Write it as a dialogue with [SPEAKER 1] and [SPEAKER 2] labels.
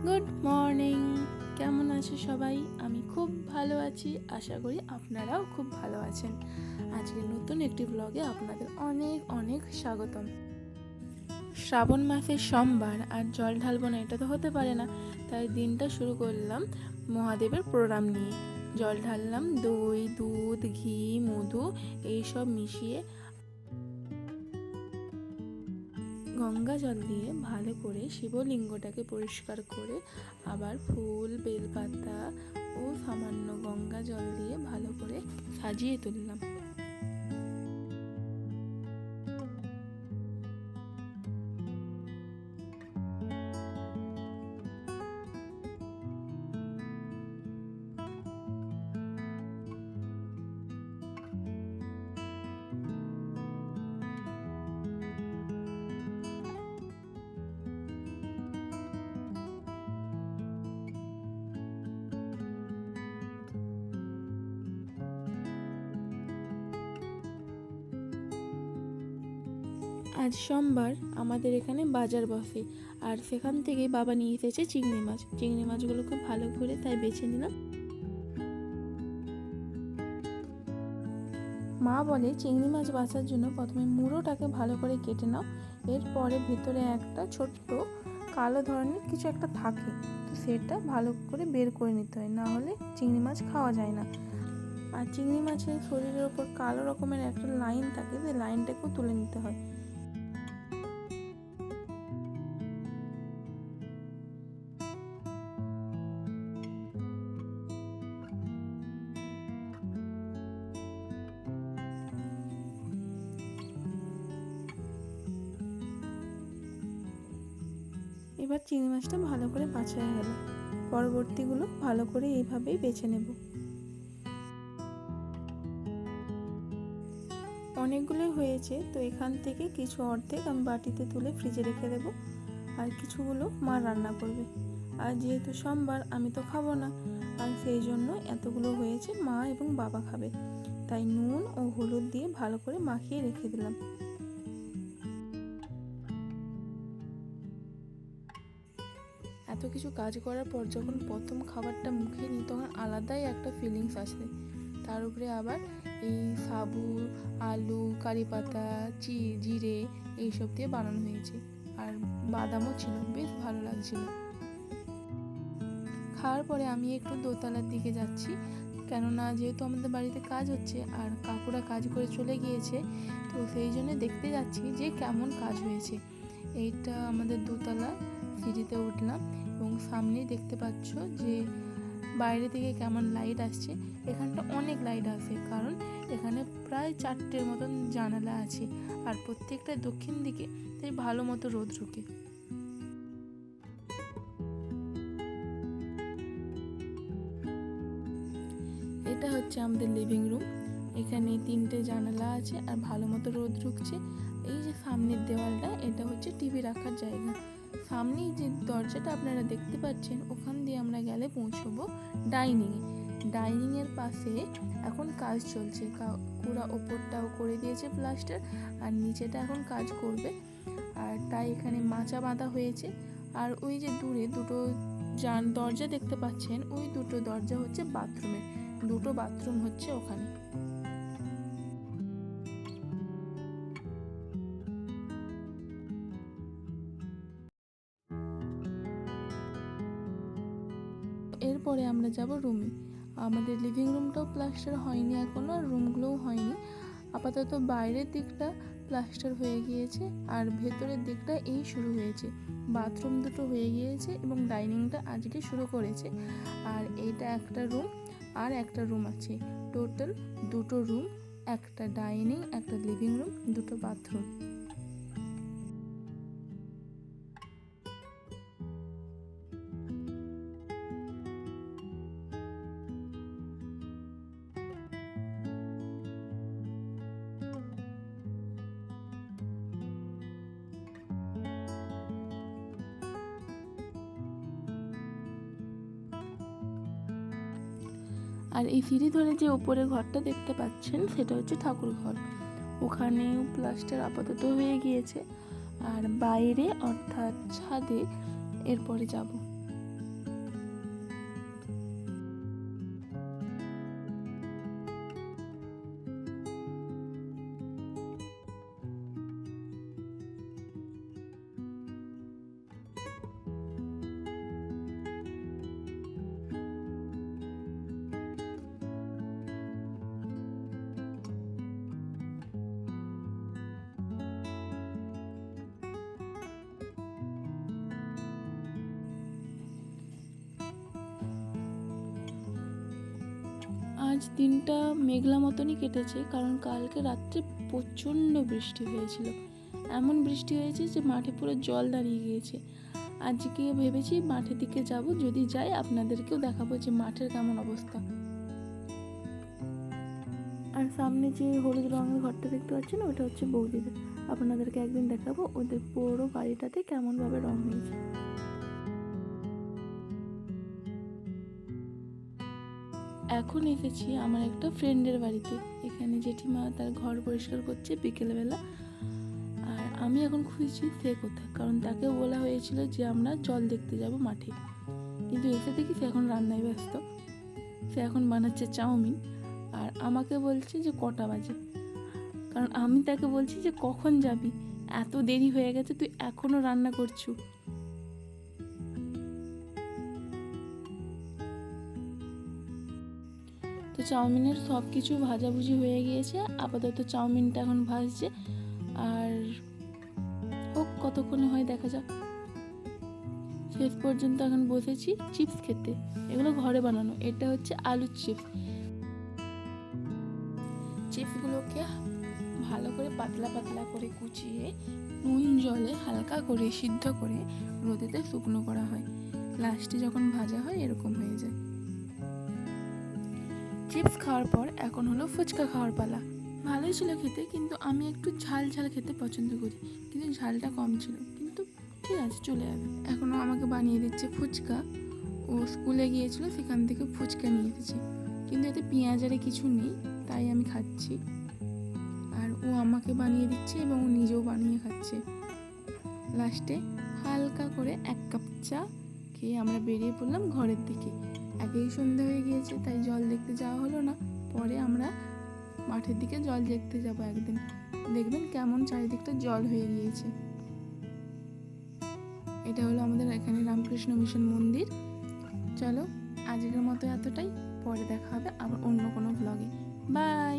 [SPEAKER 1] Good morning. কেমন আছে সবাই? আমি খুব ভালো আছি, আশা করি আপনারাও খুব ভালো আছেন। আজকে নতুন একটি ব্লগে আপনাদের অনেক অনেক স্বাগতম। শ্রাবণ মাসের সোমবার আর জল ঢালবো না এটা তো হতে পারে না, তাই দিনটা শুরু করলাম মহাদেবের প্রণাম নিয়ে। জল ঢাললাম দই, দুধ, ঘি, মধু এইসব মিশিয়ে গঙ্গা জল দিয়ে ভালো করে শিবলিঙ্গটাকে পরিষ্কার করে আবার ফুল, বেলপাতা ও সামান্য গঙ্গা জল দিয়ে ভালো করে সাজিয়ে তুললাম। আজ সোমবার, আমাদের এখানে বাজার বসে, আর সেখান থেকে বাবা নিয়ে এসেছে চিংড়ি মাছ। চিংড়ি মাছগুলোকে ভালো করে তাই বেছে নিলাম। মা বলে চিংড়ি মাছ বাছার জন্য প্রথমে মুড়োটাকে ভালো করে কেটে নাও, এরপরে ভেতরে একটা ছোট্ট কালো ধরনের কিছু একটা থাকে, তো সেটা ভালো করে বের করে নিতে হয়, না হলে চিংড়ি মাছ খাওয়া যায় না। আর চিংড়ি মাছের শরীরের ওপর কালো রকমের একটা লাইন থাকে, সেই লাইনটাকেও তুলে নিতে হয়। এবার চিংড়ি মাছটা ভালো করে বাছা হয়ে গেল, পরবর্তীগুলো ভালো করে এইভাবেই বেছে নেব। অনেকগুলোই হয়েছে, তো এখান থেকে কিছু অর্ধেক আমি বাটিতে তুলে ফ্রিজে রেখে দেবো, আর কিছুগুলো মা রান্না করবে। আর যেহেতু সোমবার, আমি তো খাবো না, আর সেই জন্য এতগুলো হয়েছে, মা এবং বাবা খাবে, তাই নুন ও হলুদ দিয়ে ভালো করে মাখিয়ে রেখে দিলাম। এত কিছু কাজ করার পর যখন প্রথম খাবারটা মুখে নিই, তখন আলাদাই একটা ফিলিংস আসে। তার উপরে আবার এই সাবু, আলু, কারি পাতা, জিরে এইসব দিয়ে বানানো হয়েছে, আর বাদামও ছিল, বেশ ভালো লাগছিল। খাওয়ার পরে আমি একটু দোতলার দিকে যাচ্ছি, কেননা যেহেতু আমাদের বাড়িতে কাজ হচ্ছে আর কাকুরা কাজ করে চলে গিয়েছে, তো সেই জন্য দেখতে যাচ্ছি যে কেমন কাজ হয়েছে। এইটা আমাদের দোতলা, সিঁড়িতে উঠলাম এবং সামনেই দেখতে পাচ্ছ যে বাইরে থেকে কেমন লাইট আসছে। এখানটা অনেক লাইট আসে, কারণ এখানে প্রায় 4টের মতন জানালা আছে, আর প্রত্যেকটা দক্ষিণ দিকে, তাই ভালো মতো রোদ ঢুকে। এটা হচ্ছে আমাদের লিভিং রুম। এখানে 3টে জানালা আছে আর ভালো মতো রোদ ঢুকছে। এই যে সামনের দেওয়ালটা, এটা হচ্ছে টিভি রাখার জায়গা। সামনেই যে দরজাটা আপনারা দেখতে পাচ্ছেন, ওখান দিয়ে আমরা গেলে পৌঁছবো ডাইনিংয়ে। ডাইনিংয়ের পাশে এখন কাজ চলছে, পুরা ওপরটাও করে দিয়েছে প্লাস্টার, আর নিচেটা এখন কাজ করবে, আর তাই এখানে মাচা বাঁধা হয়েছে। আর ওই যে দূরে দুটো দরজা দেখতে পাচ্ছেন, ওই দুটো দরজা হচ্ছে বাথরুমের, দুটো বাথরুম হচ্ছে ওখানে। এরপরে আমরা যাব রুমে। আমাদের লিভিং রুমটাও প্লাস্টার হয়নি এখনো, আর রুমগুলোও হয়নি। আপাতত বাইরের দিকটা প্লাস্টার হয়ে গিয়েছে, আর ভেতরের দিকটা এই শুরু হয়েছে। বাথরুম দুটো হয়ে গিয়েছে এবং ডাইনিংটা আজকে শুরু করেছে। আর এইটা একটা রুম আর একটা রুম আছে, টোটাল দুটো রুম, একটা ডাইনিং, একটা লিভিং রুম, দুটো বাথরুম। আর এই সিঁড়ি ধরে যে উপরে ঘরটা দেখতে পাচ্ছেন, সেটা হচ্ছে ঠাকুর ঘর। ওখানেও প্লাস্টার আপাতত হয়ে গিয়েছে, আর বাইরে অর্থাৎ ছাদে এরপরে যাব। আজ দিনটা মেঘলা মতনই কেটেছে, কারণ কালকে রাত্রে প্রচণ্ড বৃষ্টি হয়েছিল। এমন বৃষ্টি হয়েছে যে মাঠে পুরো জল দাঁড়িয়ে গিয়েছে। আজকে ভেবেছি মাঠের দিকে যাব, যদি যাই আপনাদেরকেও দেখাবো যে মাঠের কেমন অবস্থা। আর সামনে যে হলুদ রঙের ঘরটা দেখতে পাচ্ছেন, ওটা হচ্ছে বৌদিদের। আপনাদেরকে একদিন দেখাবো ওদের পুরো বাড়িটাতে কেমনভাবে রং হয়েছে। এখন এসেছি আমার একটা ফ্রেন্ডের বাড়িতে। এখানে জেঠিমা তার ঘর পরিষ্কার করছে বিকেলবেলা। আর আমি এখন খুঁজছি সে কোথায়, কারণ তাকে বলা হয়েছিল যে আমরা জল দেখতে যাব মাঠে, কিন্তু এসে দেখি সে এখন রান্নায় ব্যস্ত। সে এখন বানাচ্ছে চাউমিন আর আমাকে বলছে যে কটা বাজে, কারণ আমি তাকে বলছি যে কখন যাবি, এত দেরি হয়ে গেছে, তুই এখনো রান্না করছু। তো চাউমিনের সব কিছু ভাজাভুজি হয়ে গিয়েছে, আপাতত চাউমিনটা এখন ভাজছে। আর হোক, কতক্ষণে হয় দেখা যাক। শেষ পর্যন্ত এখন বসেছি চিপস খেতে। এগুলো ঘরে বানানো, এটা হচ্ছে আলুর চিপস। চিপসগুলোকে ভালো করে পাতলা পাতলা করে কুচিয়ে নুন জলে হালকা করে সিদ্ধ করে রোদেতে শুকনো করা হয়। লাস্টে যখন ভাজা হয় এরকম হয়ে যায়। চিপস খাওয়ার পর এখন হলো ফুচকা খাওয়ার পালা। ভালোই ছিল খেতে, কিন্তু আমি একটু ঝাল ঝাল খেতে পছন্দ করি, কিন্তু ঝালটা কম ছিল, কিন্তু ঠিক আছে চলে যাবে। এখনও আমাকে বানিয়ে দিচ্ছে ফুচকা। ও স্কুলে গিয়েছিল, সেখান থেকে ফুচকা নিয়ে এসেছে, কিন্তু এতে পেঁয়াজ আর কিছু নেই, তাই আমি খাচ্ছি। আর ও আমাকে বানিয়ে দিচ্ছে এবং ও নিজেও বানিয়ে খাচ্ছে। লাস্টে হালকা করে 1 কাপ চা খেয়ে আমরা বেরিয়ে পড়লাম ঘরের দিকে। একেই সন্ধ্যা হয়ে গিয়েছে, তাই জল দেখতে যাওয়া হলো না। পরে আমরা মাঠের দিকে জল দেখতে যাবো একদিন, দেখবেন কেমন চারিদিকটা জল হয়ে গিয়েছে। এটা হলো আমাদের এখানে রামকৃষ্ণ মিশন মন্দির। চলো আজকের মতো এতটাই, পরে দেখা হবে আবার অন্য কোনো ব্লগে। বাই।